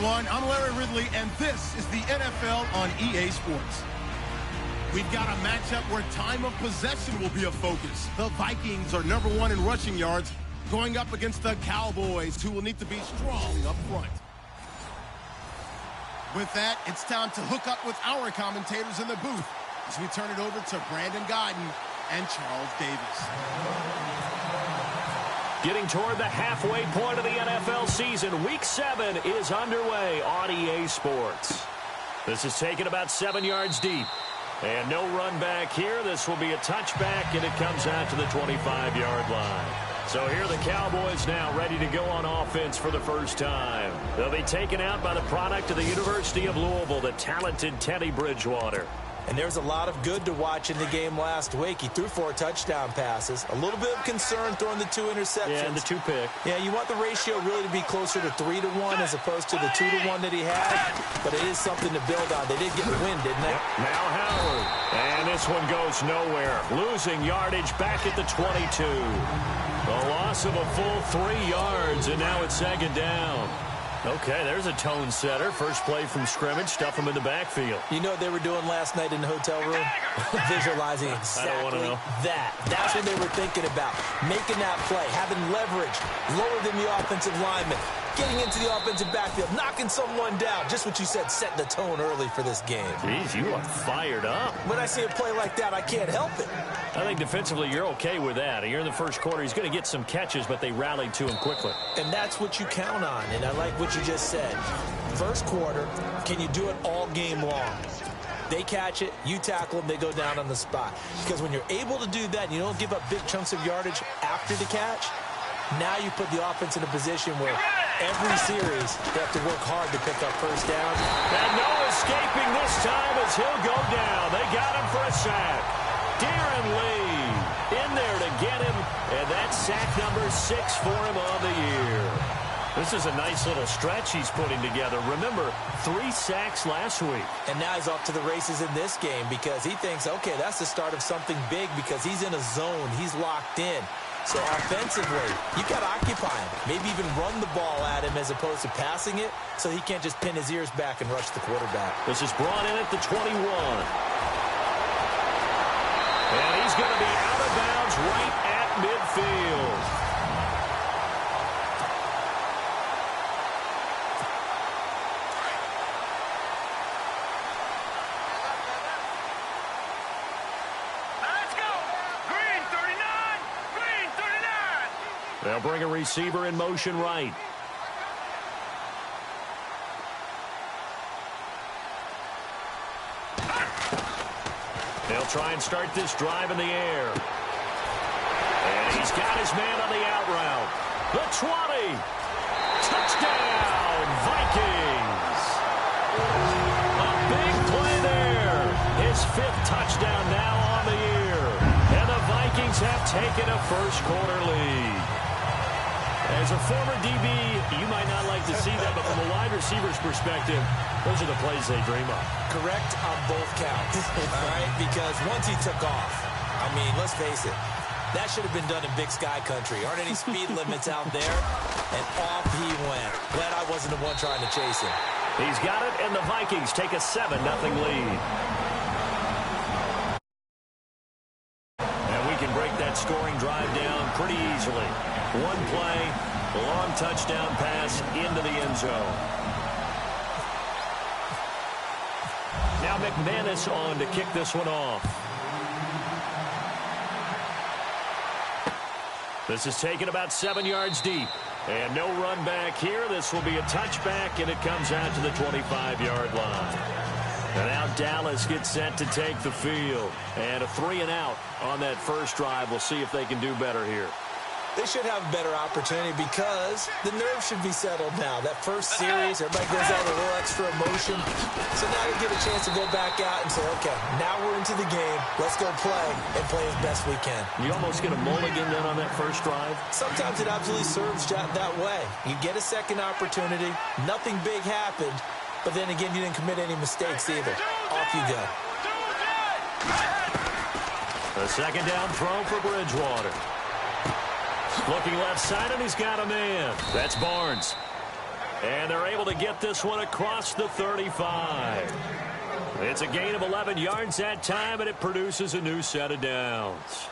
everyone. I'm Larry Ridley, and this is the NFL on EA Sports. We've got a matchup where time of possession will be a focus. The Vikings are #1 in rushing yards, going up against the Cowboys, who will need to be strong up front. With that, it's time to hook up with our commentators in the booth as we turn it over to Brandon Gaudin and Charles Davis. Getting toward the halfway point of the NFL season, Week 7 is underway on EA Sports. This is taken about 7 yards deep. And no run back here. This will be a touchback, and it comes out to the 25-yard line. So here are the Cowboys now ready to go on offense for the first time. They'll be taken out by the product of the University of Louisville, the talented Teddy Bridgewater. And there's a lot of good to watch in the game last week. He threw 4 touchdown passes. A little bit of concern throwing the 2 interceptions. Yeah, and the 2 pick. Yeah, you want the ratio really to be closer to 3-1 as opposed to the 2-1 that he had. But it is something to build on. They did get the win, didn't they? Yep. Now Howard. And this one goes nowhere. Losing yardage back at the 22. A loss of a full 3 yards, and now it's 2nd down. Okay, there's a tone setter. First play from scrimmage, stuff him in the backfield. You know what they were doing last night in the hotel room? Visualizing exactly that. That's what they were thinking about. Making that play, having leverage, lower than the offensive lineman, getting into the offensive backfield, knocking someone down. Just what you said, setting the tone early for this game. Jeez, you are fired up. When I see a play like that, I can't help it. I think defensively you're okay with that. Here in the first quarter, he's going to get some catches, but they rallied to him quickly. And that's what you count on, and I like what you just said. First quarter, can you do it all game long? They catch it, you tackle them, they go down on the spot. Because when you're able to do that and you don't give up big chunks of yardage after the catch, now you put the offense in a position where every series they have to work hard to pick up first down. And no escaping this time as he'll go down. They got him for a sack. Darren Lee in there to get him, and that's sack number 6 for him on the year. This is a nice little stretch he's putting together. Remember, 3 sacks last week. And now he's off to the races in this game because he thinks, okay, that's the start of something big because he's in a zone. He's locked in. So offensively, you got to occupy him. Maybe even run the ball at him as opposed to passing it so he can't just pin his ears back and rush the quarterback. This is brought in at the 21. And he's going to be out of bounds right at midfield. They'll bring a receiver in motion right. They'll try and start this drive in the air. And he's got his man on the out route. The 20. Touchdown, Vikings. A big play there. His 5th touchdown now on the year. And the Vikings have taken a first quarter lead. As a former DB, you might not like to see that, but from a wide receiver's perspective, those are the plays they dream of. Correct on both counts, all right? Because once he took off, I mean, let's face it, that should have been done in Big Sky Country. Aren't any speed limits out there? And off he went. Glad I wasn't the one trying to chase him. He's got it, and the Vikings take a 7-0 lead. And we can break that scoring drive down pretty easily. One play, a long touchdown pass into the end zone. Now McManus on to kick this one off. This is taken about 7 yards deep. And no run back here. This will be a touchback, and it comes out to the 25-yard line. And now Dallas gets set to take the field. And a 3-and-out on that first drive. We'll see if they can do better here. They should have a better opportunity because the nerves should be settled now. That first series, everybody goes out with a little extra emotion. So now they get a chance to go back out and say, okay, now we're into the game. Let's go play and play as best we can. You almost get a mulligan then on that first drive? Sometimes it absolutely serves that way. You get a second opportunity. Nothing big happened. But then again, you didn't commit any mistakes either. Off you go. A 2nd down throw for Bridgewater. Looking left side, and he's got a man. That's Barnes. And they're able to get this one across the 35. It's a gain of 11 yards that time, and it produces a new set of downs.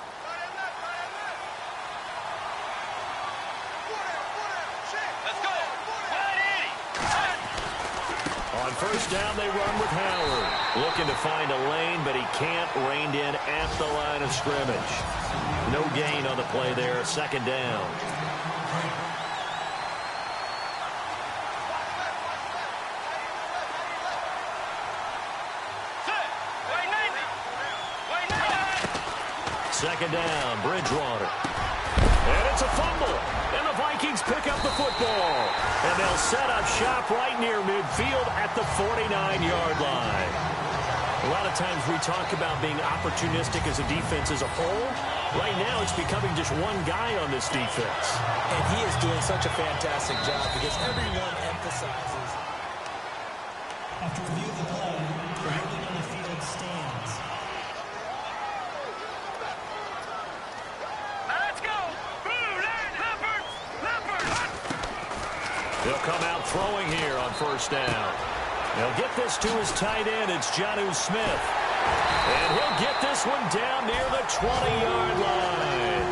On first down, they run with Howard. Looking to find a lane, but he can't. Reined in at the line of scrimmage. No gain on the play there. Second down. Second down, Bridgewater. And it's a fumble. And the Vikings pick up the football. And they'll set up shop right near midfield at the 49-yard line. A lot of times we talk about being opportunistic as a defense as a whole. Right now it's becoming just one guy on this defense. And he is doing such a fantastic job because everyone emphasizes. After review of the play, the holding on the field stands. They'll come out throwing here on first down. They'll get this to his tight end. It's Jonnu Smith. And he'll get this one down near the 20-yard line.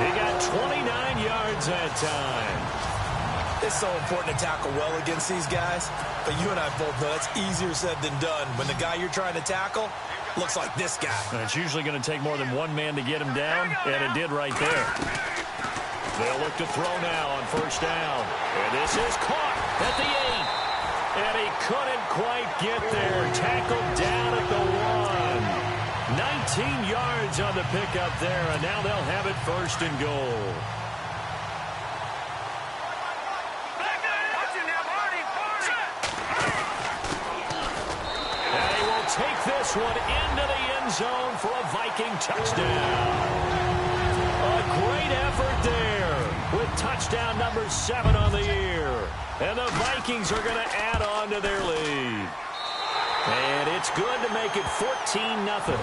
He got 29 yards that time. It's so important to tackle well against these guys. But you and I both know that's easier said than done. When the guy you're trying to tackle looks like this guy. And it's usually going to take more than one man to get him down, and it did right there. They'll look to throw now on first down. And this is caught at the 8. And he couldn't quite get there. Tackled down at the 1. 19 yards on the pickup there, and now they'll have it first and goal. And he will take this one into the end zone for a Viking touchdown. A great effort there with touchdown number 7 on the year. And the Vikings are going to add on to their lead. And it's good to make it 14-0.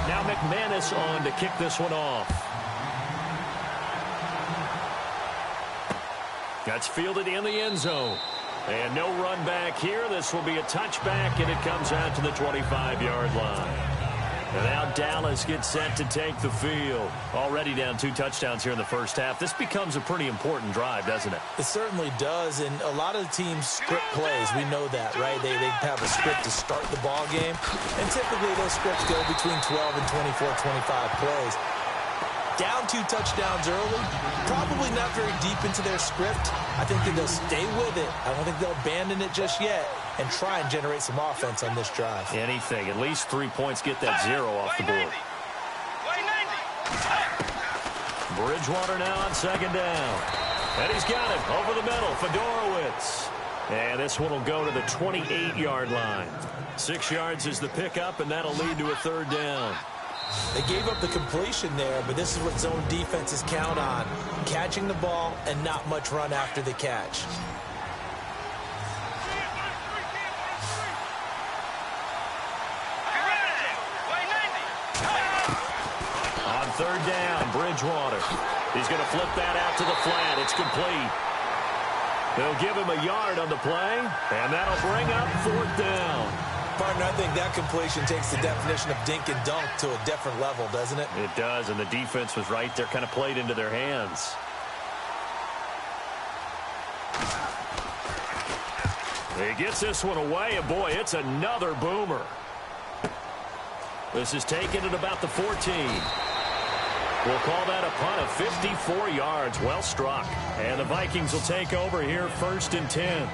Now McManus on to kick this one off. That's fielded in the end zone. And no run back here. This will be a touchback, and it comes out to the 25-yard line. And now Dallas gets set to take the field. Already down 2 touchdowns here in the first half. This becomes a pretty important drive, doesn't it? It certainly does, and a lot of the teams script plays. We know that, right? They have a script to start the ball game, and typically those scripts go between 12 and 24, 25 plays. Down 2 touchdowns early, probably not very deep into their script. I think that they'll stay with it. I don't think they'll abandon it just yet and try and generate some offense on this drive. Anything. At least 3 points, get that 0 off the board. Bridgewater now on second down. And he's got it over the middle. Fedorowicz. And this one will go to the 28-yard line. 6 yards is the pickup, and that'll lead to a third down. They gave up the completion there, but this is what zone defenses count on. Catching the ball and not much run after the catch. On third down, Bridgewater. He's going to flip that out to the flat. It's complete. They'll give him a yard on the play, and that'll bring up fourth down. Partner, I think that completion takes the definition of dink and dunk to a different level, doesn't it? It does, and the defense was right there, kind of played into their hands. He gets this one away, and boy, it's another boomer. This is taken at about the 14. We'll call that a punt of 54 yards. Well struck. And the Vikings will take over here, 1st and 10.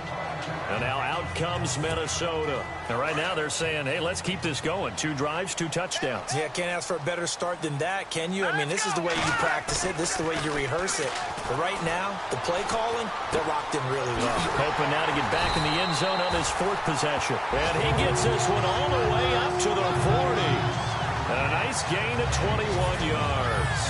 And now out comes Minnesota. And right now they're saying, hey, let's keep this going. 2 drives, 2 touchdowns. Yeah, can't ask for a better start than that, can you? I mean, this is the way you practice it. This is the way you rehearse it. But right now, the play calling, they're locked in really well. Hoping now to get back in the end zone on his 4th possession. And he gets this one all the way up to the 40. And a nice gain of 21 yards.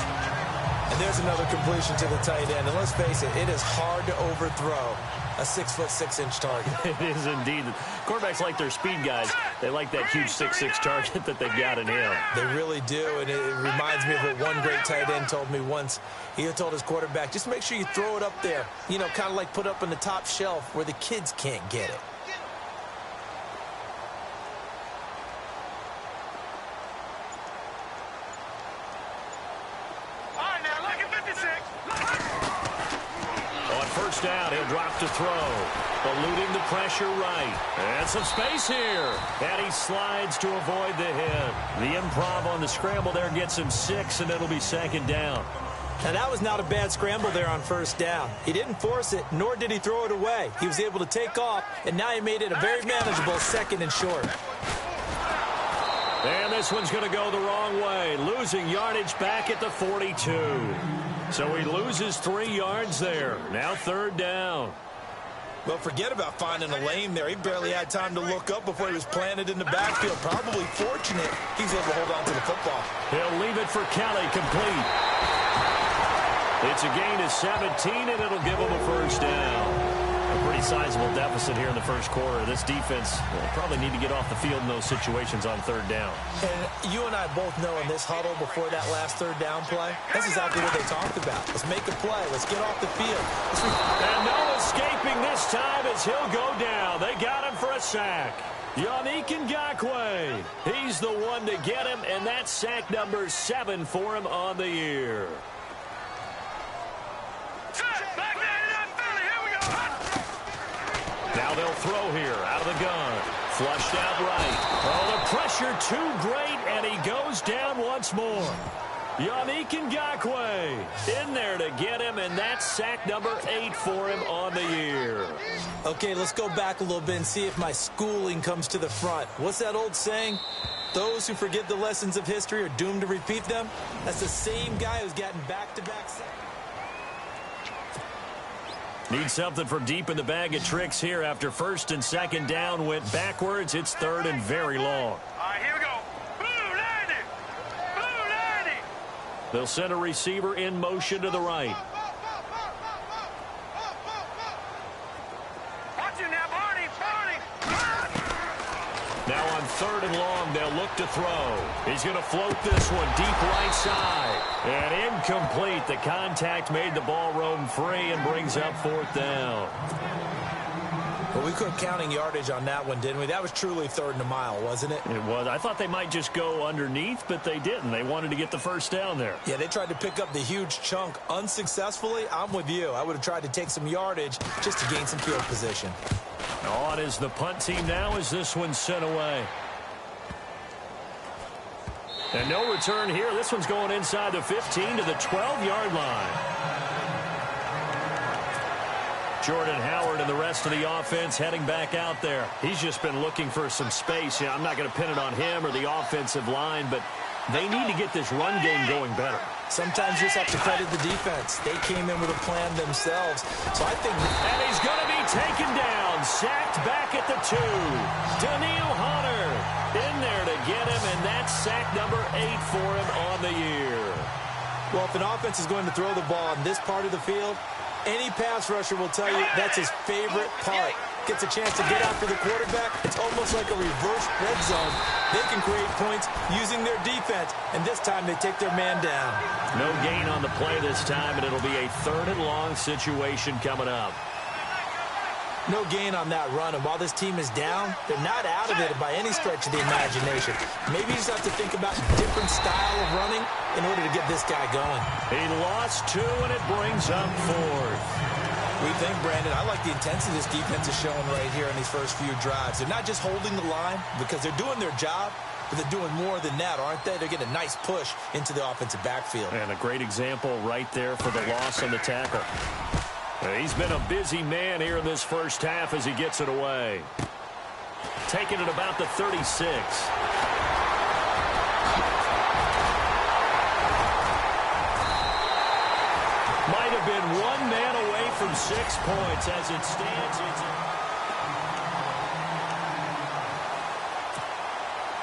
And And there's another completion to the tight end. And let's face it, it is hard to overthrow a 6'6" target. It is indeed. Quarterbacks like their speed guys. They like that huge 6'6" target that they've got in him. They really do, and it reminds me of what one great tight end told me once. He had told his quarterback, just make sure you throw it up there. You know, kind of like put up on the top shelf where the kids can't get it. First down, he'll drop to throw. Eluding the pressure right. And some space here. And he slides to avoid the hit. The improv on the scramble there gets him 6, and it'll be second down. Now, that was not a bad scramble there on first down. He didn't force it, nor did he throw it away. He was able to take off, and now he made it a very manageable 2nd and short. And this one's going to go the wrong way. Losing yardage back at the 42. So he loses 3 yards there. Now 3rd down. Well, forget about finding a lane there. He barely had time to look up before he was planted in the backfield. Probably fortunate he's able to hold on to the football. He'll leave it for Kelly, complete. It's a gain of 17, and it'll give him a first down. A pretty sizable deficit here in the first quarter. This defense will probably need to get off the field in those situations on 3rd down. And you and I both know in this huddle before that last 3rd down play, that's exactly what they talked about. Let's make a play. Let's get off the field. And no escaping this time as he'll go down. They got him for a sack. Yannick Ngakoue. He's the one to get him, and that's sack number 7 for him on the year. Now they'll throw here out of the gun. Flushed out right. Oh, the pressure too great, and he goes down once more. Yannick Ngakoue in there to get him, and that's sack number 8 for him on the year. Okay, let's go back a little bit and see if my schooling comes to the front. What's that old saying? Those who forget the lessons of history are doomed to repeat them. That's the same guy who's gotten back-to-back sacks. Need something from deep in the bag of tricks here after 1st and 2nd down went backwards. It's 3rd and very long. All right, here we go. Blue 90. Blue 90. They'll send a receiver in motion to the right. Watch it now, Barney. Now on 3rd and long, they'll look to throw. He's going to float this one deep right side. And incomplete. The contact made the ball roam free and brings up 4th down. Well, we quit counting yardage on that one, didn't we? That was truly 3rd and a mile, wasn't it? It was. I thought they might just go underneath, but they didn't. They wanted to get the first down there. Yeah, they tried to pick up the huge chunk unsuccessfully. I'm with you. I would have tried to take some yardage just to gain some field position. On is the punt team now as this one's sent away. And no return here. This one's going inside the 15 to the 12-yard line. Jordan Howard and the rest of the offense heading back out there. He's just been looking for some space. I'm not going to pin it on him or the offensive line, but they need to get this run game going better. Sometimes you just have to credit the defense. They came in with a plan themselves. So I think... And he's going to be taken down. Sacked back at the 2. Daniil Hunter in there to get him, and that's sack number 8 for him on the year. Well, if an offense is going to throw the ball in this part of the field, any pass rusher will tell you that's his favorite part. Gets a chance to get after the quarterback. It's almost like a reverse red zone. They can create points using their defense, and this time they take their man down. No gain on the play this time, and it'll be a 3rd and long situation coming up. No gain on that run, and while this team is down, they're not out of it by any stretch of the imagination. Maybe you just have to think about a different style of running in order to get this guy going. He lost 2, and it brings up 4th. We think, Brandon, I like the intensity this defense is showing right here in these first few drives. They're not just holding the line because they're doing their job, but they're doing more than that, aren't they? They're getting a nice push into the offensive backfield. And a great example right there for the loss on the tackle. He's been a busy man here in this first half as he gets it away. Taking it about the 36. Might have been one man away from 6 points as it stands.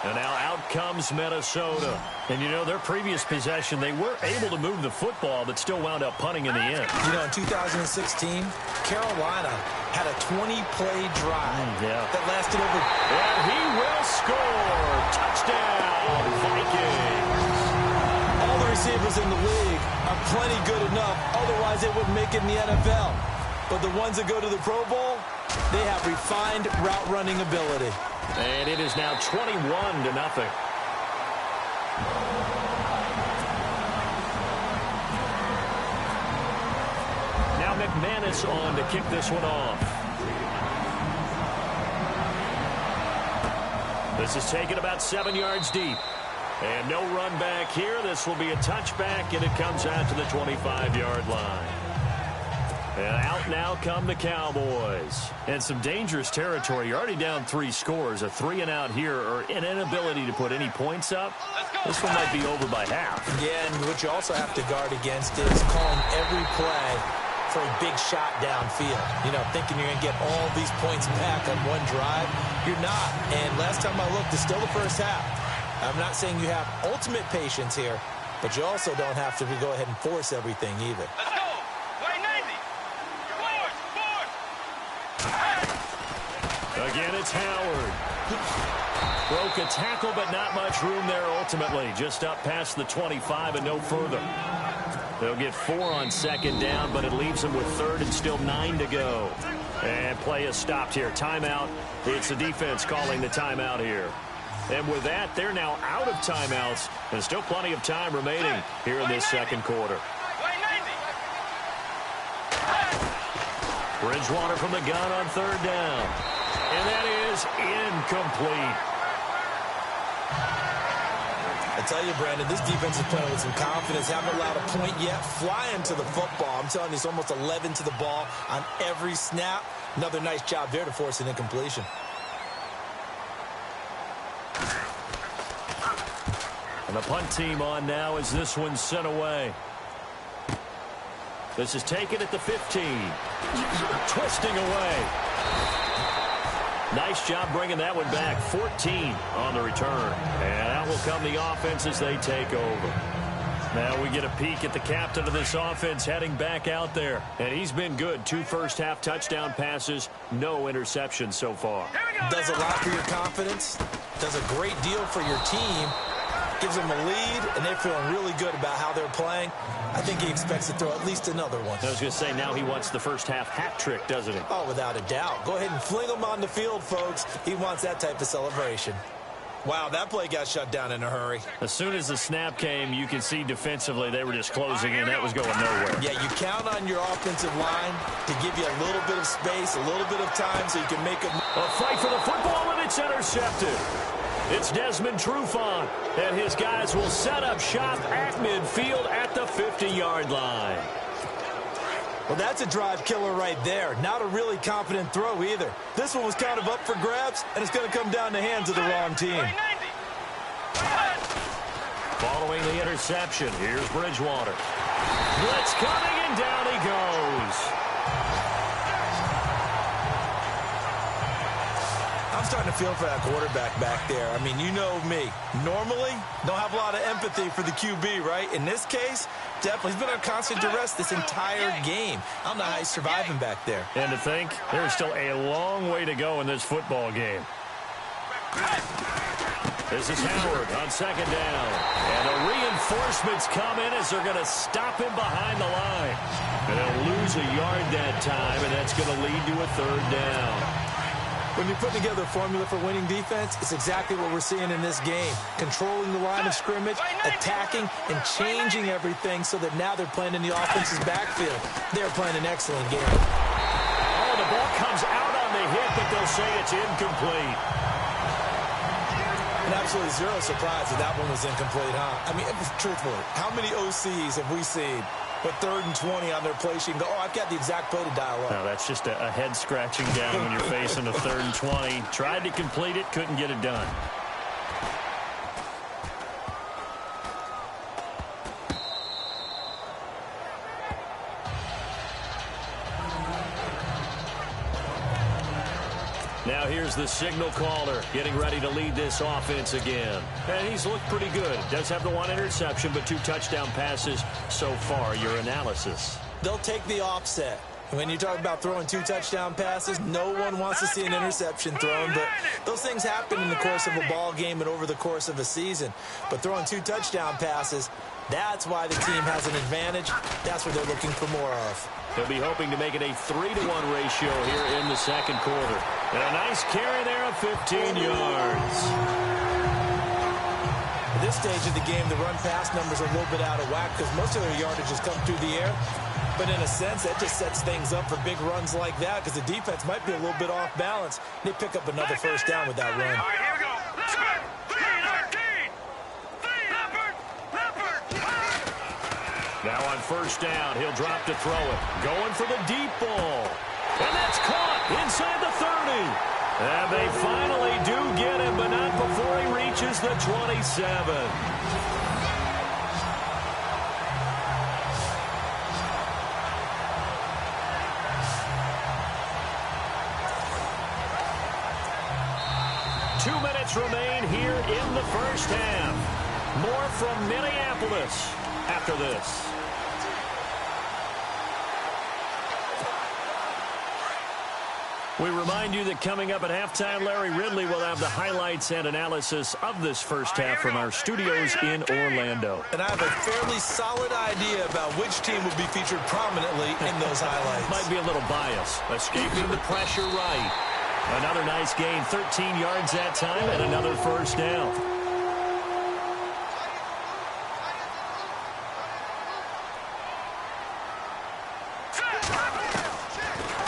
And now out out comes Minnesota. And, you know, their previous possession, they were able to move the football, but still wound up punting in the end. You know, in 2016, Carolina had a 20-play drive that lasted over... And he will score. Touchdown, Vikings. All the receivers in the league are plenty good enough. Otherwise, they wouldn't make it in the NFL. But the ones that go to the Pro Bowl, they have refined route running ability. And it is now 21-0. Now McManus on to kick this one off. This is taken about 7 yards deep. And no run back here. This will be a touchback, and it comes out to the 25-yard line. And out now come the Cowboys. And some dangerous territory. You're already down 3 scores. A 3-and-out here, or an inability to put any points up. This one might be over by half. Yeah, and what you also have to guard against is calling every play for a big shot downfield. You know, thinking you're going to get all these points back on one drive. You're not. And last time I looked, it's still the first half. I'm not saying you have ultimate patience here, but you also don't have to go ahead and force everything either. Let's go. Wait, 90. Again, it's Howard. Broke a tackle, but not much room there ultimately. Just up past the 25 and no further. They'll get 4 on second down, but it leaves them with third and still 9 to go. And play is stopped here. Timeout. It's the defense calling the timeout here. And with that, they're now out of timeouts, and still plenty of time remaining here in this second quarter. Bridgewater from the gun on third down. And that is incomplete. I tell you, Brandon, this defense is playing with some confidence. Haven't allowed a point yet. Flying to the football. I'm telling you, it's almost 11 to the ball on every snap. Another nice job there to force an incompletion. And the punt team on now as this one's sent away. This is taken at the 15. Twisting away. Nice job bringing that one back. 14 on the return. And out will come the offense as they take over. Now we get a peek at the captain of this offense heading back out there. And he's been good. 2 first-half touchdown passes. No interceptions so far. Does a lot for your confidence. Does a great deal for your team. Gives them a lead, and they're feeling really good about how they're playing. I think he expects to throw at least another one. I was going to say, now he wants the first-half hat trick, doesn't he? Oh, without a doubt. Go ahead and fling him on the field, folks. He wants that type of celebration. Wow, that play got shut down in a hurry. As soon as the snap came, you can see defensively they were just closing in. That was going nowhere. Yeah, you count on your offensive line to give you a little bit of space, a little bit of time so you can make a fight for the football, and it's intercepted. It's Desmond Trufant, and his guys will set up shop at midfield at the 50-yard line. Well, that's a drive killer right there. Not a really confident throw either. This one was kind of up for grabs, and it's going to come down the hands of the wrong team. Following the interception, here's Bridgewater. Blitz coming, and down he goes. I'm starting to feel for that quarterback back there. I mean, you know me. Normally, don't have a lot of empathy for the QB, right? In this case, definitely. He's been on constant duress this entire game. I don't know how he's surviving back there. And to think, there's still a long way to go in this football game. This is Howard on second down. And the reinforcements come in as they're going to stop him behind the line. And they'll lose a yard that time, and that's going to lead to a third down. When you're putting together a formula for winning defense, it's exactly what we're seeing in this game. Controlling the line of scrimmage, attacking, and changing everything so that now they're playing in the offense's backfield. They're playing an excellent game. Oh, the ball comes out on the hit, but they'll say it's incomplete. And absolutely zero surprise that that one was incomplete, huh? I mean, truthfully, how many OCs have we seen with 3rd and 20 on their play sheet and go, oh, I've got the exact play to dial up? No, that's just a head scratching down when you're facing a 3rd and 20. Tried to complete it, couldn't get it done. Now here's the signal caller getting ready to lead this offense again. And he's looked pretty good. Does have the one interception, but 2 touchdown passes so far. Your analysis? They'll take the offset. When you talk about throwing 2 touchdown passes, no one wants to see an interception thrown, but those things happen in the course of a ball game and over the course of a season. But throwing 2 touchdown passes, that's why the team has an advantage. That's what they're looking for more of. They'll be hoping to make it a 3-to-1 ratio here in the second quarter. And a nice carry there of 15 yards. At this stage of the game, the run-pass numbers are a little bit out of whack because most of their yardage has come through the air. But in a sense, that just sets things up for big runs like that because the defense might be a little bit off balance. They pick up another first down with that run. All right, here we go. Now on first down, he'll drop to throw it. Going for the deep ball. And that's caught inside the 30. And they finally do get him, but not before he reaches the 27. Two minutes remain here in the first half. More from Minneapolis after this. We remind you that coming up at halftime, Larry Ridley will have the highlights and analysis of this first half from our studios in Orlando. And I have a fairly solid idea about which team will be featured prominently in those highlights. Might be a little bias. Escaping the pressure right. Another nice gain, 13 yards that time, and another first down.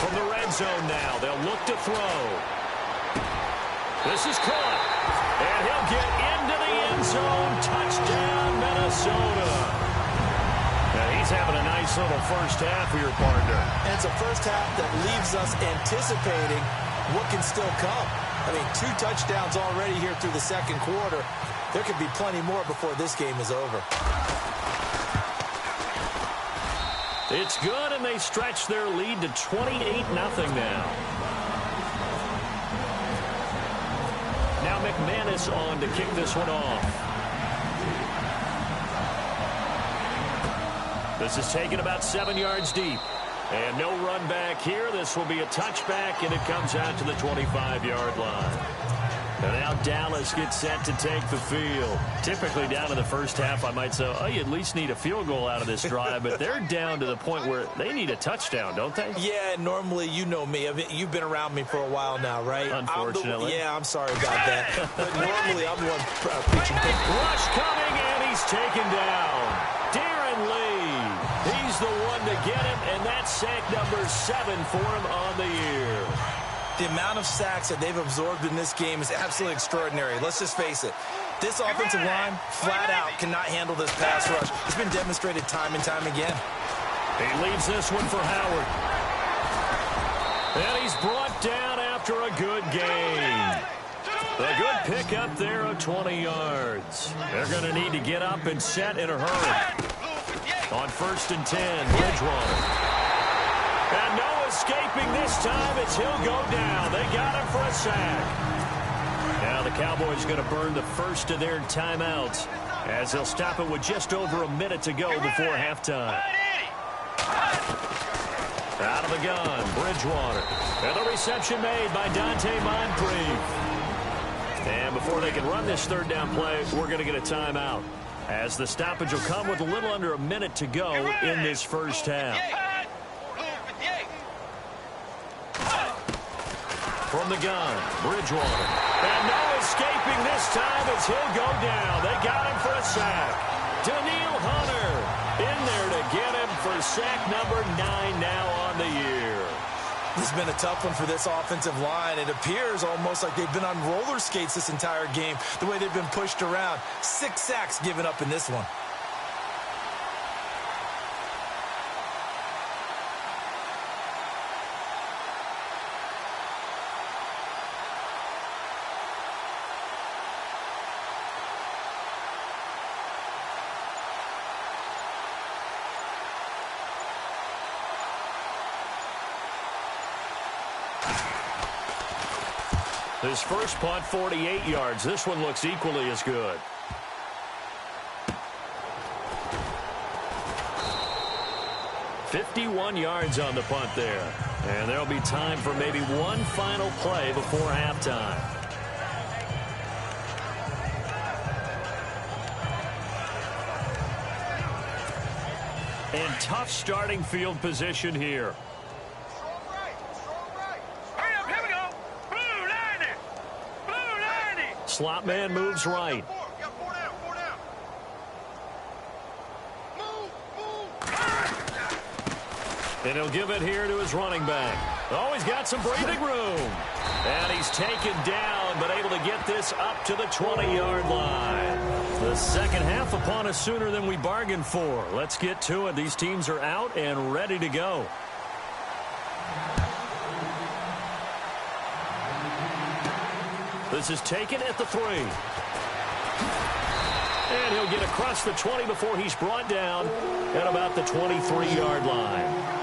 From the red zone now, they'll look to throw. This is caught, and he'll get into the end zone. Touchdown, Minnesota. And he's having a nice little first half for your partner. And it's a first half that leaves us anticipating what can still come. I mean, 2 touchdowns already here through the second quarter. There could be plenty more before this game is over. It's good, and they stretch their lead to 28-0 now. Now McManus on to kick this one off. This is taken about 7 yards deep. And no run back here. This will be a touchback, and it comes out to the 25-yard line. And now Dallas gets set to take the field. Typically down in the first half, I might say, oh, you at least need a field goal out of this drive. But they're down to the point where they need a touchdown, don't they? Yeah, normally, you know me. I mean, you've been around me for a while now, right? Unfortunately. I'm sorry about that. But normally, I'm the one preaching. Rush coming, and he's taken down. Darren Lee. He's the one to get him, and that's sack number 7 for him on the year. The amount of sacks that they've absorbed in this game is absolutely extraordinary. Let's just face it. This offensive line, flat out, cannot handle this pass rush. It's been demonstrated time and time again. He leaves this one for Howard. And he's brought down after a good gain. A good pickup there of 20 yards. They're going to need to get up and set in a hurry. On 1st and 10, Bridgewater. And no escaping this time as he'll go down. They got him for a sack. Now the Cowboys going to burn the first of their timeouts as they'll stop it with just over a minute to go before halftime. Out of the gun, Bridgewater. And the reception made by Dante Moncrief. And before they can run this third down play, we're going to get a timeout, as the stoppage will come with a little under a minute to go in this first half. From the gun, Bridgewater. And no escaping this time as he'll go down. They got him for a sack. Daniil Hunter in there to get him for sack number 9 now on the year. This has been a tough one for this offensive line. It appears almost like they've been on roller skates this entire game, the way they've been pushed around. 6 sacks given up in this one. His first punt, 48 yards. This one looks equally as good. "51 yards on the punt there. And there'll be time for maybe one final play before halftime. And tough starting field position here. Here we go. Blue 90. Blue 90. Slot man moves right. Four down. And he'll give it here to his running back. Oh, he's got some breathing room. And he's taken down, but able to get this up to the 20-yard line. The second half upon us sooner than we bargained for. Let's get to it. These teams are out and ready to go. This is taken at the 3. And he'll get across the 20 before he's brought down at about the 23-yard line.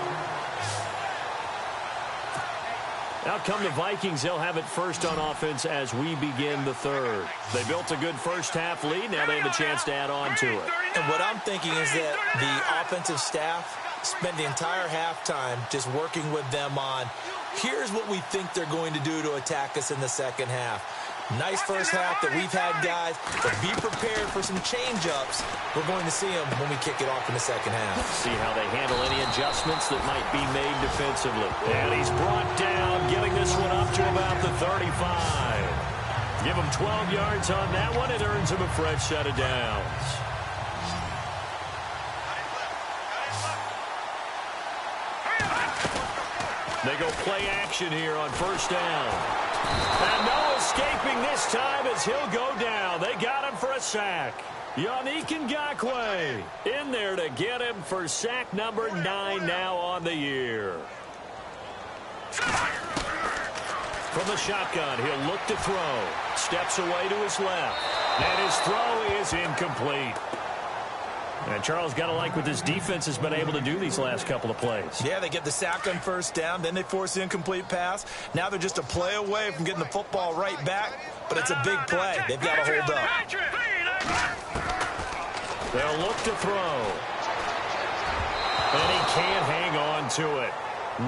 Out come the Vikings. They'll have it first on offense as we begin the third. They built a good first-half lead. Now they have a chance to add on to it. And what I'm thinking is that the offensive staff spend the entire halftime just working with them on, here's what we think they're going to do to attack us in the second half. Nice first half that we've had, guys, but be prepared for some change-ups. We're going to see them when we kick it off in the second half. See how they handle any adjustments that might be made defensively. And he's brought down, getting this one up to about the 35. Give him 12 yards on that one. It earns him a fresh set of downs. They go play action here on first down. And no escaping this time as he'll go down. They got him for a sack. Yannick Ngakoue in there to get him for sack number 9 now on the year. From the shotgun, he'll look to throw. Steps away to his left. And his throw is incomplete. And Charles, got to like what this defense has been able to do these last couple of plays. Yeah, they get the sack on first down, then they force the incomplete pass. Now they're just a play away from getting the football right back, but it's a big play. They've got to hold up. They'll look to throw. And he can't hang on to it.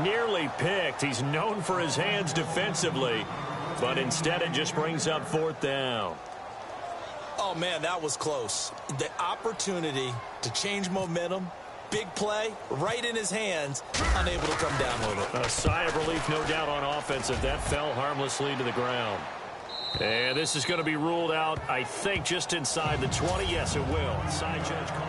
Nearly picked. He's known for his hands defensively, but instead it just brings up fourth down. Oh, man, that was close. The opportunity to change momentum, big play, right in his hands, unable to come down with it. A sigh of relief, no doubt, on offense if that fell harmlessly to the ground. And this is going to be ruled out, I think, just inside the 20. Yes, it will. Side judge call.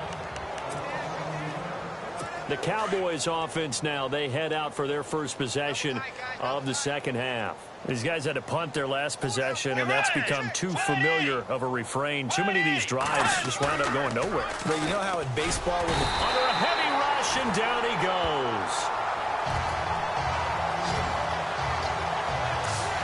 The Cowboys offense now, they head out for their first possession of the second half. These guys had to punt their last possession, and that's become too familiar of a refrain. Too many of these drives just wound up going nowhere. But you know how in baseball, when under a heavy rush, and down he goes.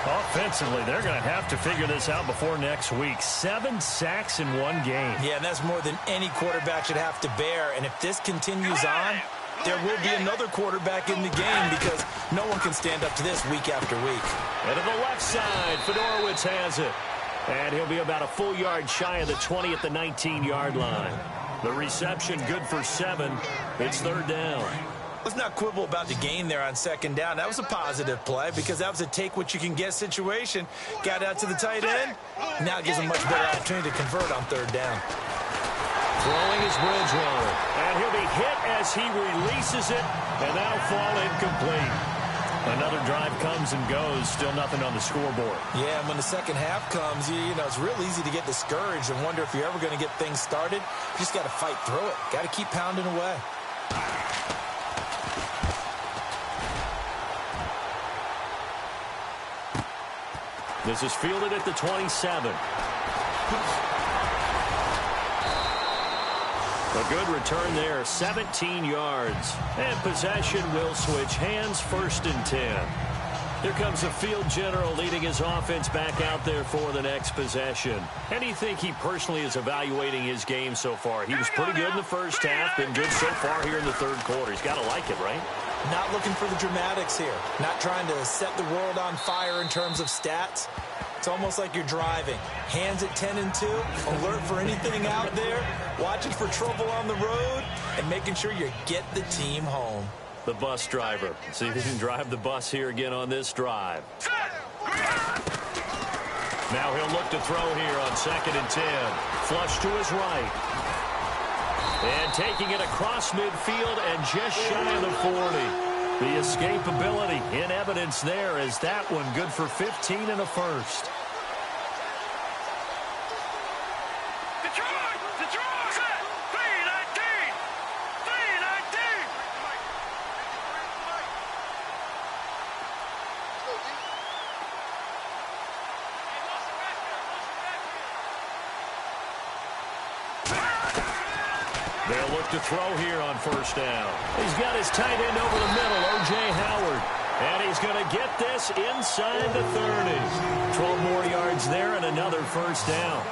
Offensively, they're going to have to figure this out before next week. 7 sacks in one game. Yeah, and that's more than any quarterback should have to bear. And if this continues on, there will be another quarterback in the game because no one can stand up to this week after week. And to the left side, Fedorowicz has it. And he'll be about a full yard shy of the 20 at the 19-yard line. The reception good for 7. It's third down. Let's not quibble about the gain there on second down. That was a positive play because that was a take-what-you-can-get situation. Got out to the tight end. Now it gives him much better opportunity to convert on third down. Throwing his Bridgewater. And he'll be hit as he releases it, and that'll fall incomplete. Another drive comes and goes. Still nothing on the scoreboard. Yeah, and when the second half comes, you know, it's real easy to get discouraged and wonder if you're ever going to get things started. You just got to fight through it. Got to keep pounding away. This is fielded at the 27. A good return there, 17 yards. And possession will switch hands, first and 10. Here comes the field general leading his offense back out there for the next possession. How do you think he personally is evaluating his game so far? He was pretty good in the first half, been good so far here in the third quarter. He's got to like it, right? Not looking for the dramatics here. Not trying to set the world on fire in terms of stats. It's almost like you're driving. Hands at 10 and 2, alert for anything out there, watching for trouble on the road, and making sure you get the team home. The bus driver. See if he can drive the bus here again on this drive. Now he'll look to throw here on 2nd and 10. Flush to his right. And taking it across midfield and just shy of the 40. The escapability in evidence there is that one good for 15 and a first. Detroit! Detroit! Set! 319! 319! They'll look to throw here on 1st down. He's got his tight end over the middle, O.J. Howard. And he's going to get this inside the 30. 12 more yards there and another 1st down.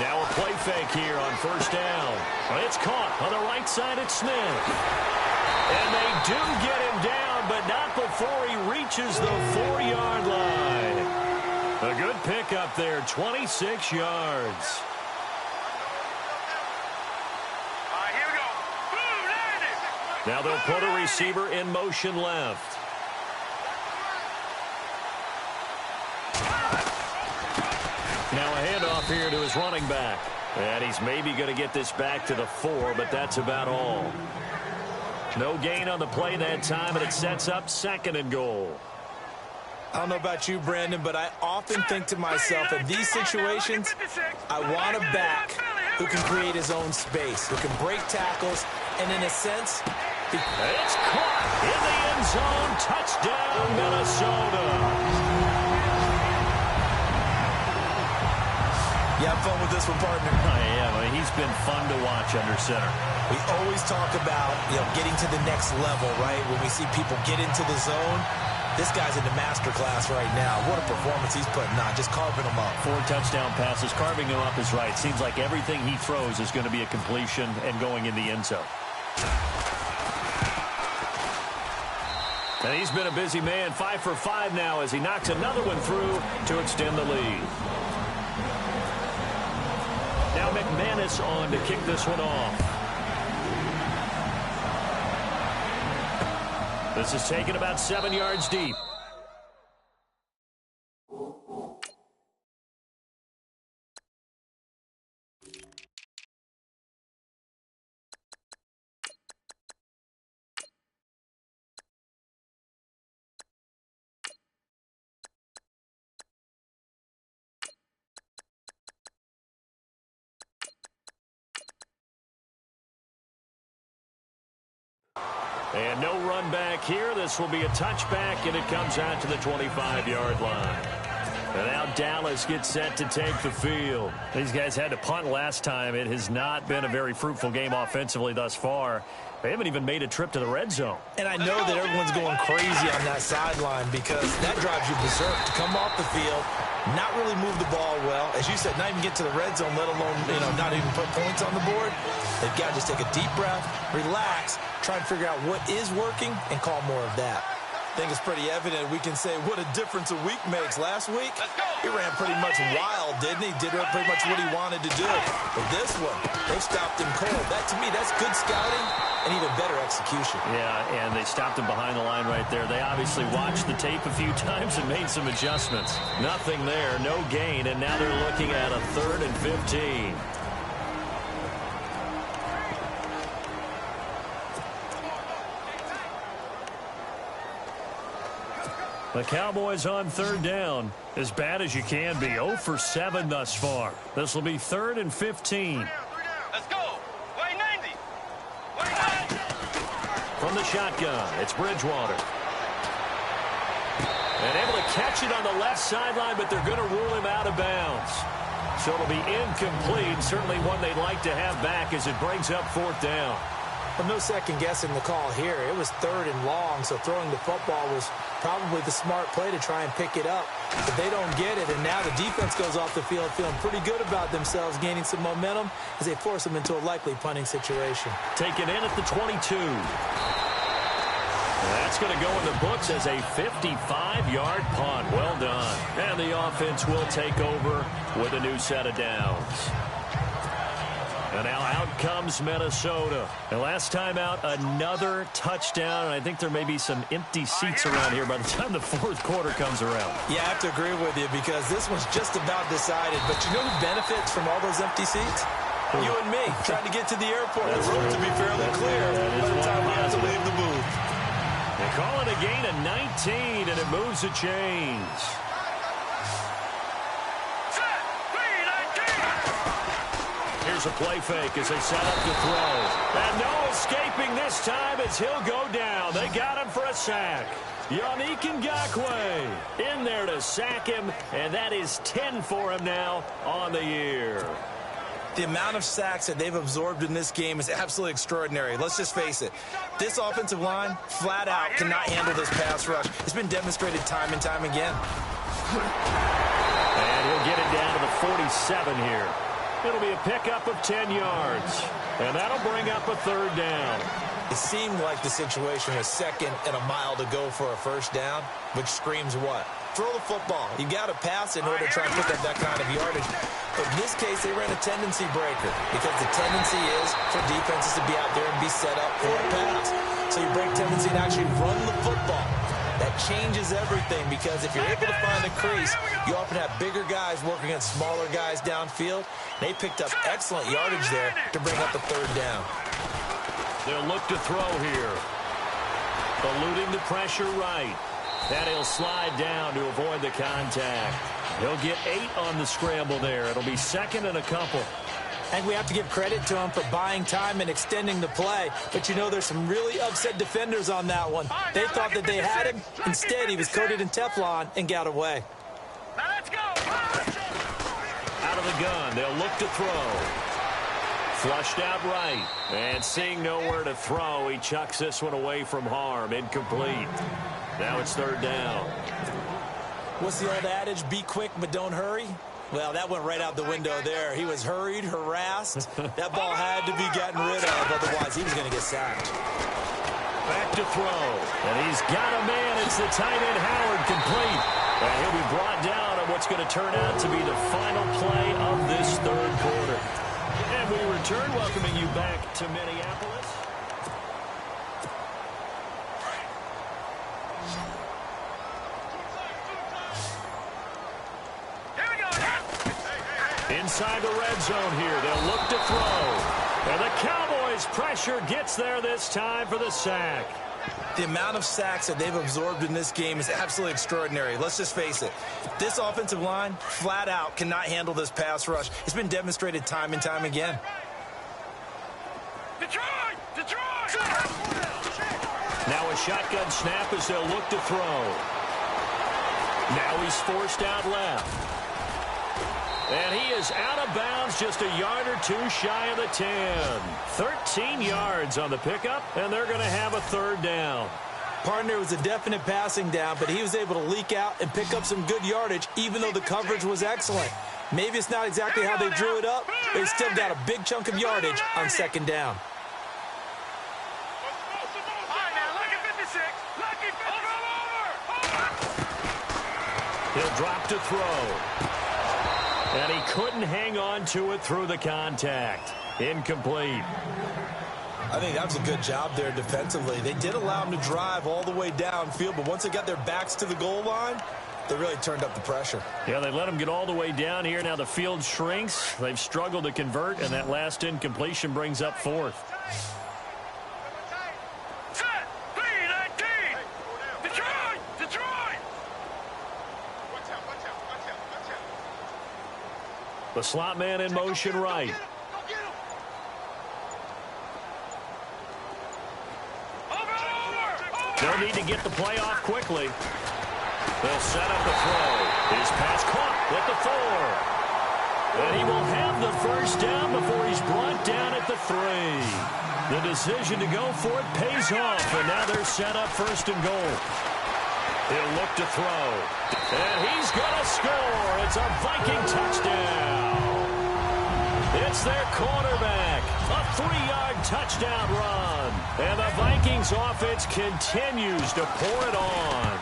Now a play fake here on 1st down. It's caught on the right side at Smith. And they do get him down, but not before he reaches the 4-yard line. A good pickup there, 26 yards. Here we go. Boom, landed. Now they'll put a receiver in motion left. Now a handoff here to his running back. And he's maybe going to get this back to the 4, but that's about all. No gain on the play that time, and it sets up 2nd and goal. I don't know about you, Brandon, but I often think to myself, in these situations, I want a back who can create his own space, who can break tackles, and in a sense... It's caught in the end zone. Touchdown, Minnesota. You have fun with this one, partner? I am. I mean, he's been fun to watch under center. We always talk about, getting to the next level, right? When we see people get into the zone, this guy's in the master class right now. What a performance he's putting on, just carving them up. 4 touchdown passes. Carving him up is right. Seems like everything he throws is going to be a completion and going in the end zone. And he's been a busy man. 5 for 5 now as he knocks another one through to extend the lead. Now McManus on to kick this one off. This is taken about 7 yards deep. And no run back here. This will be a touchback, and it comes out to the 25-yard line. And now Dallas gets set to take the field. These guys had to punt last time. It has not been a very fruitful game offensively thus far. They haven't even made a trip to the red zone. And I know that everyone's going crazy on that sideline because that drives you berserk to come off the field, not really move the ball well. As you said, not even get to the red zone, let alone, not even put points on the board. They've got to just take a deep breath, relax, try and figure out what is working, and call more of that. I think it's pretty evident we can say what a difference a week makes. Last week, he ran pretty much wild, didn't he? Did pretty much what he wanted to do. But this one, they stopped him cold. That, to me, that's good scouting and even better execution. Yeah, and they stopped him behind the line right there. They obviously watched the tape a few times and made some adjustments. Nothing there, no gain, and now they're looking at a 3rd and 15. The Cowboys on 3rd down. As bad as you can be. 0 for 7 thus far. This will be 3rd and 15. Let's go. Way 90. Way 90. From the shotgun, it's Bridgewater. And able to catch it on the left sideline, but they're going to rule him out of bounds. So it'll be incomplete. Certainly one they'd like to have back as it brings up 4th down. Well, no second guessing the call here. It was 3rd and long, so throwing the football was probably the smart play to try and pick it up. But they don't get it, and now the defense goes off the field feeling pretty good about themselves, gaining some momentum as they force them into a likely punting situation. Taken in at the 22. That's going to go in the books as a 55-yard punt. Well done. And the offense will take over with a new set of downs. And now out comes Minnesota. And last time out, another touchdown. And I think there may be some empty seats around here by the time the 4th quarter comes around. Yeah, I have to agree with you because this one's just about decided. But you know who benefits from all those empty seats? You and me, trying to get to the airport. The road to be fairly clear by the time we have to leave the booth. They call it a gain of 19, and it moves the chains. Here's a play fake as they set up to throw. And no escaping this time as he'll go down. They got him for a sack. Yannick Ngakoue in there to sack him, and that is 10 for him now on the year. The amount of sacks that they've absorbed in this game is absolutely extraordinary. Let's just face it. This offensive line, flat out, cannot handle this pass rush. It's been demonstrated time and time again. And he'll get it down to the 47 here. It'll be a pickup of 10 yards. And that'll bring up a 3rd down. It seemed like the situation was 2nd and a mile to go for a 1st down, which screams what? Throw the football. You got to pass in order to try and pick up that kind of yardage. But in this case, they ran a tendency breaker because the tendency is for defenses to be out there and be set up for a pass. So you break tendency and actually run the football. That changes everything because if you're able to find a crease, you often have bigger guys working against smaller guys downfield. They picked up excellent yardage there to bring up the 3rd down. They'll look to throw here. Eluding the pressure right. And he'll slide down to avoid the contact. He'll get 8 on the scramble there. It'll be 2nd and a couple. And we have to give credit to him for buying time and extending the play. But you know, there's some really upset defenders on that one. They thought that they had him. Instead, he was coated in Teflon and got away. Now let's go. Out of the gun, they'll look to throw. Flushed out right. And seeing nowhere to throw, he chucks this one away from harm. Incomplete. Now it's 3rd down. What's the old adage? Be quick, but don't hurry. Well, that went right out the window there. He was hurried, harassed. That ball had to be gotten rid of, otherwise he was going to get sacked. Back to throw. And he's got a man. It's the tight end, Howard, complete. And he'll be brought down on what's going to turn out to be the final play of this 3rd quarter. And we return, welcoming you back to Minneapolis. Inside the red zone here. They'll look to throw. And the Cowboys' pressure gets there this time for the sack. The amount of sacks that they've absorbed in this game is absolutely extraordinary. Let's just face it. This offensive line, flat out, cannot handle this pass rush. It's been demonstrated time and time again. Detroit! Now a shotgun snap as they'll look to throw. Now he's forced out left. And he is out of bounds, just a yard or 2 shy of the 10. 13 yards on the pickup, and they're going to have a 3rd down. Partner was a definite passing down, but he was able to leak out and pick up some good yardage, even though the coverage was excellent. Maybe it's not exactly how they drew it up, but he still got a big chunk of yardage on 2nd down. He'll drop to throw. And he couldn't hang on to it through the contact. Incomplete. I think that was a good job there defensively. They did allow him to drive all the way downfield, but once they got their backs to the goal line, they really turned up the pressure. Yeah, they let him get all the way down here. Now the field shrinks. They've struggled to convert, and that last incompletion brings up 4th. The slot man in motion right. They'll need to get the play off quickly. They'll set up the throw. His pass caught at the 4. And he will have the first down before he's brought down at the 3. The decision to go for it pays off, and now they're set up 1st and goal. He'll look to throw. And he's going to score. It's a Viking touchdown. It's their quarterback. A 3-yard touchdown run. And the Vikings offense continues to pour it on.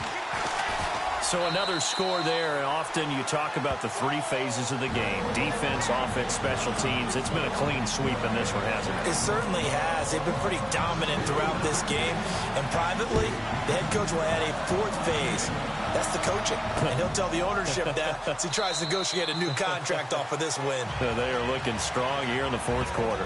So another score there. And often you talk about the 3 phases of the game. Defense, offense, special teams. It's been a clean sweep in this one, hasn't it? It certainly has. They've been pretty dominant throughout this game. And privately, the head coach will add a 4th phase. That's the coaching. And he'll tell the ownership that as he tries to negotiate a new contract off of this win. They are looking strong here in the 4th quarter.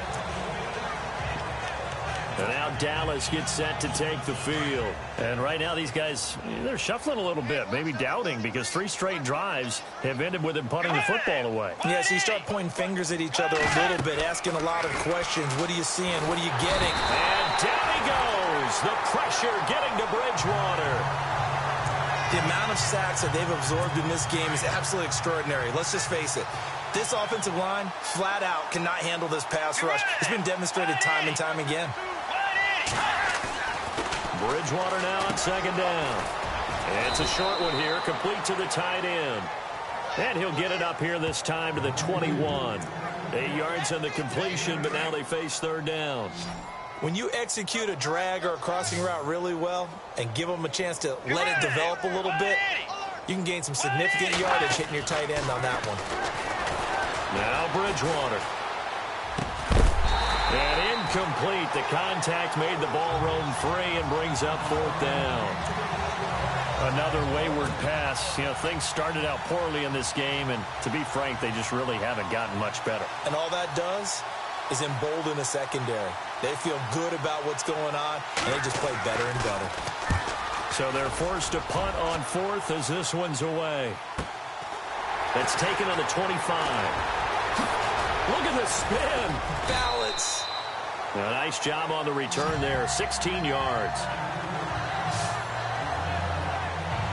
And now Dallas gets set to take the field. And right now these guys, they're shuffling a little bit, maybe doubting, because 3 straight drives have ended with them punting the football away. Yeah, so you start pointing fingers at each other a little bit, asking a lot of questions. What are you seeing? What are you getting? And down he goes. The pressure getting to Bridgewater. The amount of sacks that they've absorbed in this game is absolutely extraordinary. Let's just face it. This offensive line, flat out, cannot handle this pass rush. It's been demonstrated time and time again. Bridgewater now on 2nd down. It's a short one here, complete to the tight end. And he'll get it up here this time to the 21. 8 yards on the completion, but now they face 3rd down. When you execute a drag or a crossing route really well and give them a chance to let it develop a little bit, you can gain some significant yardage hitting your tight end on that one. Now Bridgewater. And incomplete. The contact made the ball roam free and brings up 4th down. Another wayward pass. You know, things started out poorly in this game, and to be frank, they just really haven't gotten much better. And all that does is embolden the secondary. They feel good about what's going on, and they just play better and better. So they're forced to punt on 4th as this one's away. It's taken on the 25. Look at the spin. Balance. A nice job on the return there. 16 yards.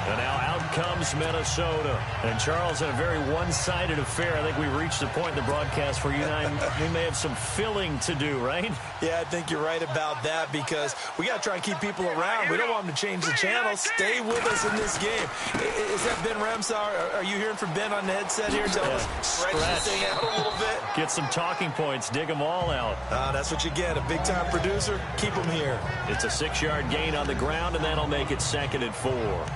And now out comes Minnesota. And Charles, in a very one-sided affair, I think we've reached the point in the broadcast where you and I, we may have some filling to do, right? Yeah, I think you're right about that, because we got to try and keep people around. We don't want them to change the channel. Stay with us in this game. Is that Ben Ramsar? Are you hearing from Ben on the headset here? Tell us, stretch this thing out a little bit. Get some talking points. Dig them all out. That's what you get. A big-time producer. Keep them here. It's a 6-yard gain on the ground, and that'll make it 2nd and 4.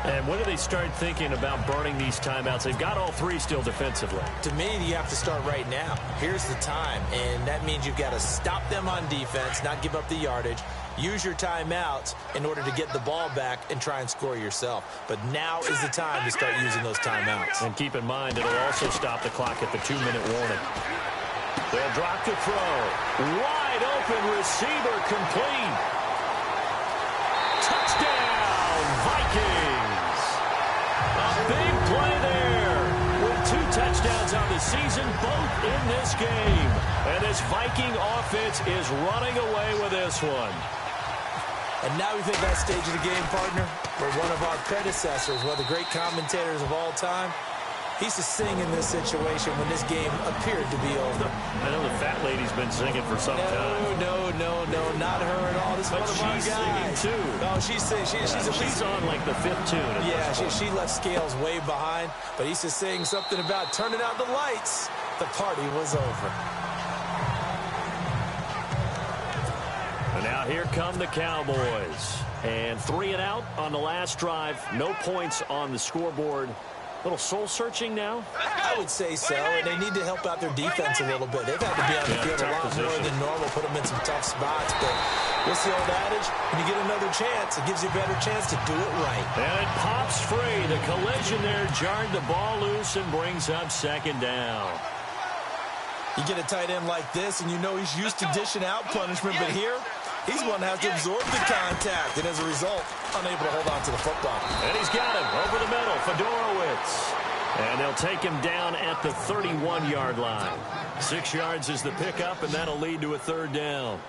And when do they start thinking about burning these timeouts? They've got all 3 still defensively. To me, you have to start right now. Here's the time, and that means you've got to stop them on defense, not give up the yardage, use your timeouts in order to get the ball back and try and score yourself. But now is the time to start using those timeouts. And keep in mind, it'll also stop the clock at the 2-minute warning. They'll drop to throw. Wide open receiver, complete. Touchdown, Vikings. Big play there with 2 touchdowns on the season, both in this game. And this Viking offense is running away with this one. And now we've hit that stage of the game, partner, where one of our predecessors, one of the great commentators of all time, he used to sing in this situation when this game appeared to be over. I know the fat lady's been singing for some time. No, not her at all. This is one of our guys. She's singing too. No, she's singing. She's on like the 5th tune. Yeah, she left Scales way behind, but he used to sing something about turning out the lights. The party was over. And now here come the Cowboys. And 3 and out on the last drive. No points on the scoreboard. Little soul-searching now? I would say so, and they need to help out their defense a little bit. They've had to be on the field a lot more than normal, put them in some tough spots. But what's the old adage? When you get another chance, it gives you a better chance to do it right. And it pops free. The collision there jarred the ball loose and brings up 2nd down. You get a tight end like this, and you know he's used to dishing out punishment, but here, he's one that has to absorb the contact, and as a result, unable to hold on to the football. And he's got him over the middle, Fedorowicz. And they'll take him down at the 31-yard line. 6 yards is the pickup, and that'll lead to a 3rd down.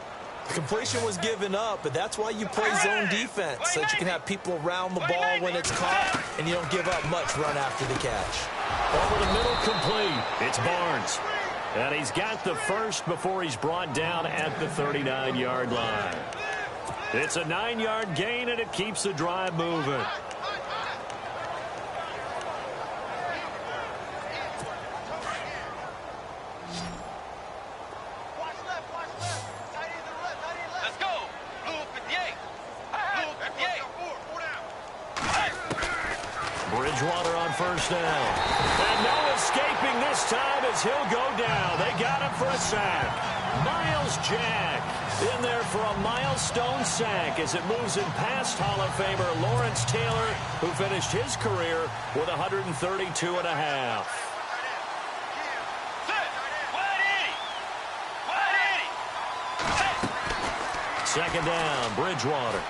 The completion was given up, but that's why you play zone defense, so that you can have people around the ball when it's caught, and you don't give up much run after the catch. Over the middle, complete. It's Barnes. And he's got the first before he's brought down at the 39-yard line. It's a 9-yard gain, and it keeps the drive moving. Bridgewater on first down. And no escaping this time as he'll go down. They got him for a sack. Myles Jack in there for a milestone sack as it moves in past Hall of Famer Lawrence Taylor, who finished his career with 132 and a half. Second down, Bridgewater.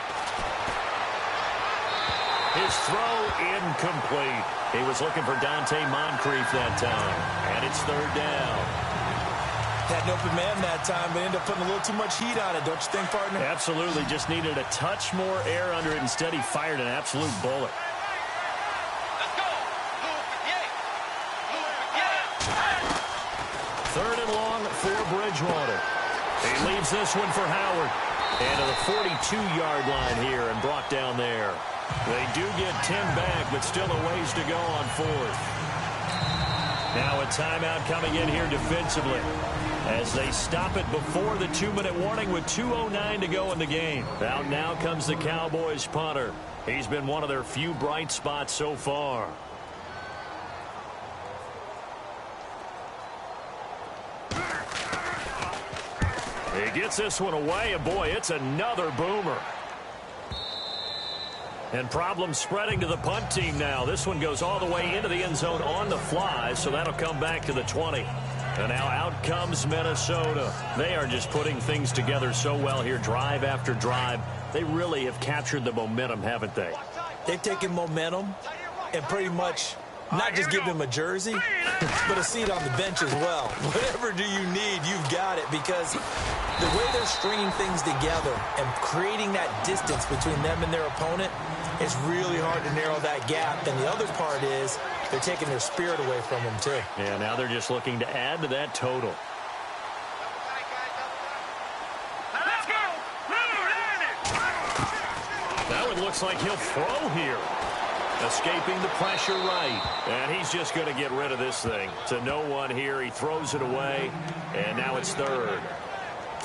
His throw incomplete. He was looking for Dante Moncrief that time. And it's third down. Had an open man that time, but ended up putting a little too much heat on it, don't you think, partner? Absolutely. Just needed a touch more air under it. Instead, he fired an absolute bullet. Third and long for Bridgewater. He leaves this one for Howard. And to the 42-yard line here and brought down there. They do get 10 back, but still a ways to go on fourth. Now a timeout coming in here defensively as they stop it before the 2-minute warning with 2:09 to go in the game. Out now comes the Cowboys punter. He's been one of their few bright spots so far. He gets this one away, and boy, it's another boomer. And problems spreading to the punt team now. This one goes all the way into the end zone on the fly, so that'll come back to the 20. And now out comes Minnesota. They are just putting things together so well here, drive after drive. They really have captured the momentum, haven't they? They've taken momentum and pretty much not just give them a jersey, but a seat on the bench as well. Whatever do you need, you've got it, because the way they're stringing things together and creating that distance between them and their opponent, it's really hard to narrow that gap. And the other part is they're taking their spirit away from them, too. Yeah, now they're just looking to add to that total. That one looks like he'll throw here. Escaping the pressure right. And he's just going to get rid of this thing. To no one here. He throws it away. And now it's third.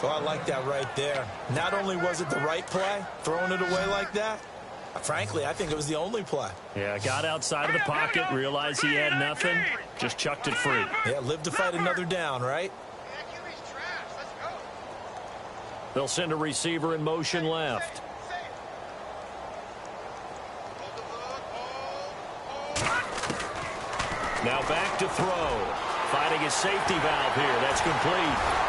Oh, I like that right there. Not only was it the right play, throwing it away like that, frankly, I think it was the only play. Yeah, got outside of the pocket, realized he had nothing, just chucked it free. Yeah, live to fight another down, right? They'll send a receiver in motion left. Now back to throw. Finding his safety valve here. That's complete.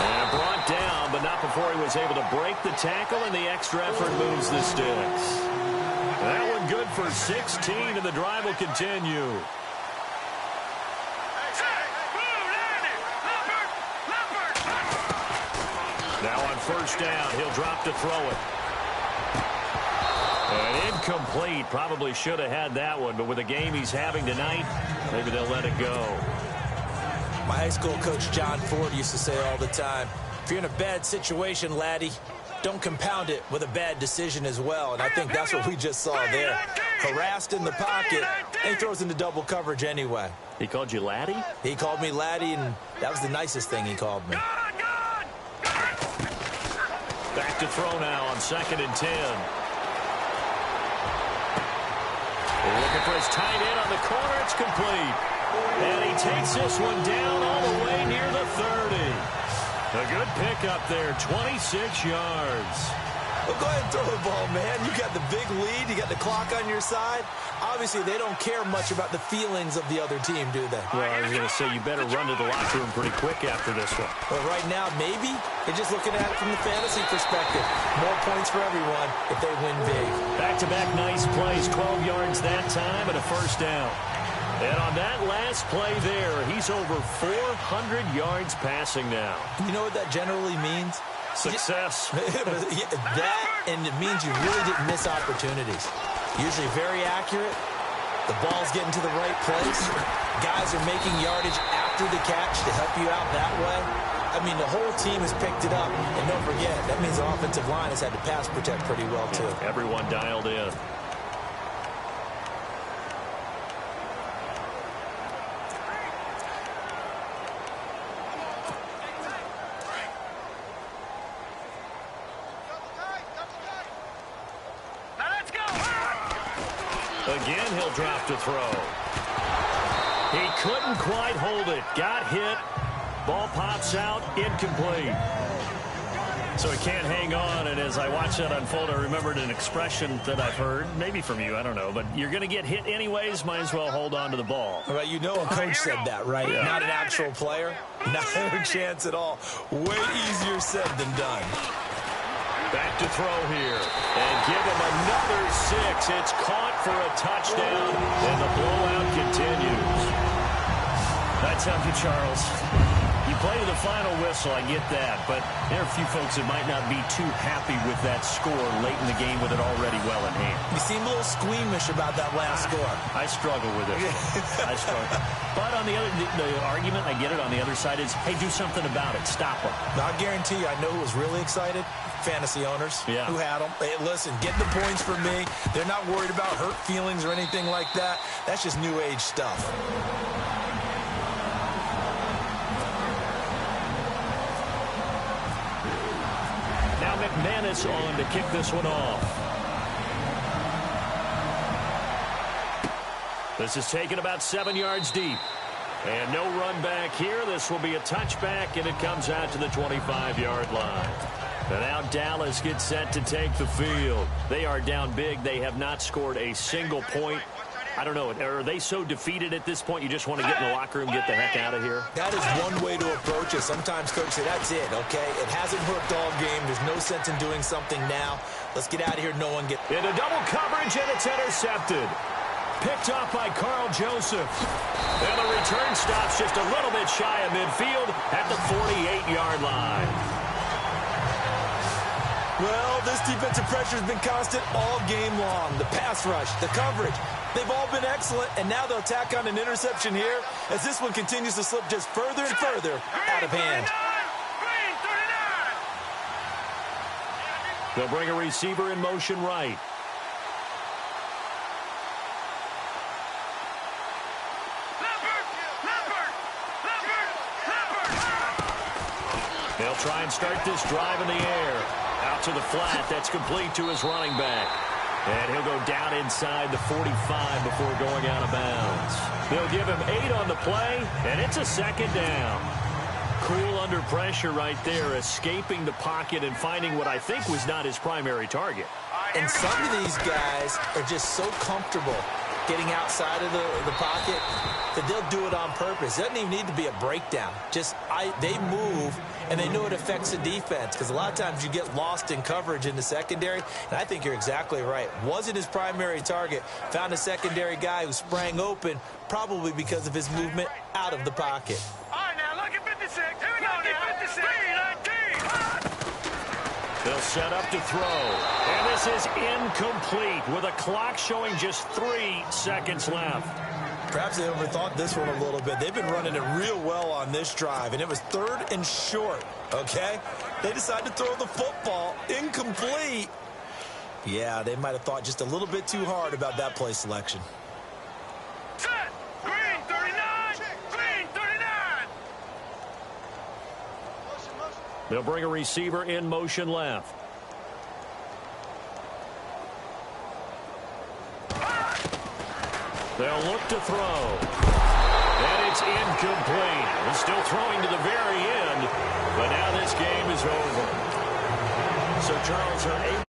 And brought down, but not before he was able to break the tackle, and the extra effort moves the sticks. That one good for 16, and the drive will continue. Now on first down, he'll drop to throw it. And incomplete. Probably should have had that one, but with the game he's having tonight, maybe they'll let it go. My high school coach, John Ford, used to say all the time, if you're in a bad situation, laddie, don't compound it with a bad decision as well. And I think that's what we just saw there. Harassed in the pocket, and he throws into double coverage anyway. He called you laddie? He called me laddie, and that was the nicest thing he called me. Back to throw now on 2nd and 10. Looking for his tight end on the corner. It's complete. And he takes this one down all the way near the 30. A good pickup there, 26 yards. Well, go ahead and throw the ball, man. You got the big lead. You got the clock on your side. Obviously, they don't care much about the feelings of the other team, do they? Well, I was going to say, you better run to the locker room pretty quick after this one. But right now, maybe they're just looking at it from the fantasy perspective. More points for everyone if they win big. Back-to-back nice plays, 12 yards that time and a first down. And on that last play there, he's over 400 yards passing now. You know what that generally means? Success. That, and it means you really didn't miss opportunities. Usually very accurate, The ball's getting to the right place. Guys are making yardage after the catch to help you out that way. I mean, the whole team has picked it up. And don't forget, that means the offensive line has had to pass protect pretty well, too. Everyone dialed in. Again, he'll drop to throw. He couldn't quite hold it. Got hit. Ball pops out. Incomplete. So he can't hang on, and as I watched that unfold, I remembered an expression that I've heard, maybe from you, I don't know, but you're going to get hit anyways, might as well hold on to the ball. Well, you know a coach said that, right? Yeah. Not an actual player. Not a chance at all. Way easier said than done. Back to throw here. And give him another 6. It's caught for a touchdown, and the blowout continues. That's how you, Charles. You play to the final whistle, I get that, but there are a few folks that might not be too happy with that score late in the game with it already well in hand. You seem a little squeamish about that last score. I struggle with it. I struggle. But on the other, the argument, I get it, on the other side is, hey, do something about it. Stop them. Now, I guarantee you, I know who was really excited. Fantasy owners who had them. Hey, listen, get the points for me. They're not worried about hurt feelings or anything like that. That's just new age stuff. Now McManus on to kick this one off. This is taken about 7 yards deep. And no run back here. This will be a touchback, and it comes out to the 25-yard line. And now Dallas gets set to take the field. They are down big. They have not scored a single point. I don't know. Are they so defeated at this point you just want to get in the locker room, get the heck out of here? That is one way to approach it. Sometimes coaches say, that's it, okay? It hasn't worked all game. There's no sense in doing something now. Let's get out of here. No one get... Into double coverage, and it's intercepted. Picked off by Carl Joseph. And the return stops just a little bit shy of midfield at the 48-yard line. Well, this defensive pressure has been constant all game long. The pass rush, the coverage, they've all been excellent, and now they'll tack on an interception here as this one continues to slip just further and further out of hand. They'll bring a receiver in motion right. They'll try and start this drive in the air. Out to the flat. That's complete to his running back. And he'll go down inside the 45 before going out of bounds. They'll give him 8 on the play, and it's a second down. Cool under pressure right there, escaping the pocket and finding what I think was not his primary target. And some of these guys are just so comfortable getting outside of the pocket that they'll do it on purpose. It doesn't even need to be a breakdown. Just they move, and they know it affects the defense because a lot of times you get lost in coverage in the secondary, and I think you're exactly right. Wasn't his primary target. Found a secondary guy who sprang open, probably because of his movement out of the pocket. All right, now look at 56. Here we go now. 56. 319. They'll set up to throw. And this is incomplete with a clock showing just 3 seconds left. Perhaps they overthought this one a little bit. They've been running it real well on this drive, and it was 3rd and short, okay? They decided to throw the football incomplete. Yeah, they might have thought just a little bit too hard about that play selection. Set. Green 39. Green 39. They'll bring a receiver in motion left. They'll look to throw. And it's incomplete. He's still throwing to the very end, but now this game is over. So Charles are able